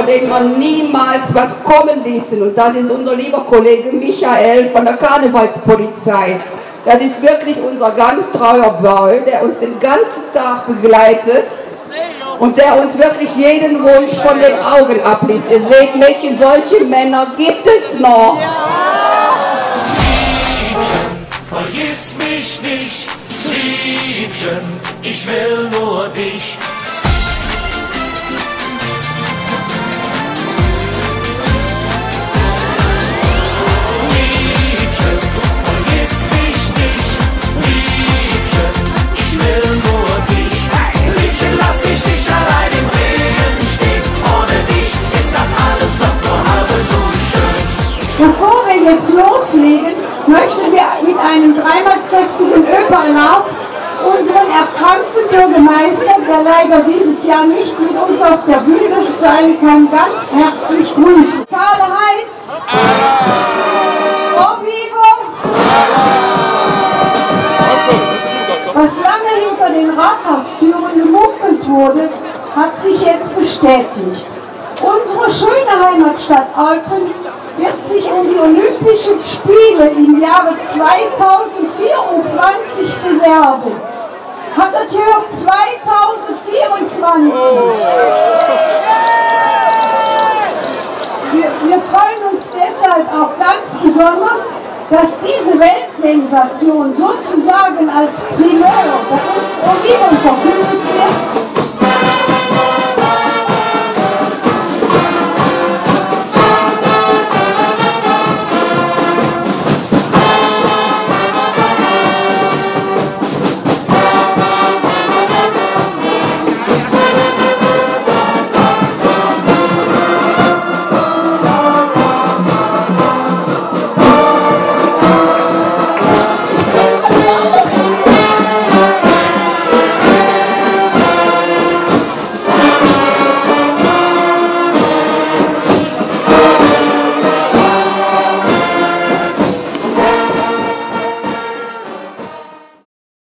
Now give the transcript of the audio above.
Den man niemals was kommen ließen. Und das ist unser lieber Kollege Michael von der Karnevalspolizei. Das ist wirklich unser ganz treuer Boy, der uns den ganzen Tag begleitet und der uns wirklich jeden Wunsch von den Augen abliest. Ihr seht, Mädchen, solche Männer gibt es noch. Liebchen, vergiss mich nicht. Liebchen, ich will nur dich. Bevor wir jetzt loslegen, möchten wir mit einem dreimal kräftigen Öperlaub unseren erkrankten Bürgermeister, der leider dieses Jahr nicht mit uns auf der Bühne sein kann, ganz herzlich grüßen. Karl-Heinz, Robigo, was lange hinter den Rathaustüren gemunkelt wurde, hat sich jetzt bestätigt. Unsere schöne Heimatstadt Eupen wird sich um die Olympischen Spiele im Jahre 2024 bewerben. Habt ihr gehört? 2024! Wir freuen uns deshalb auch ganz besonders, dass diese Weltsensation sozusagen als Primär bei uns Oliven verkündet wird.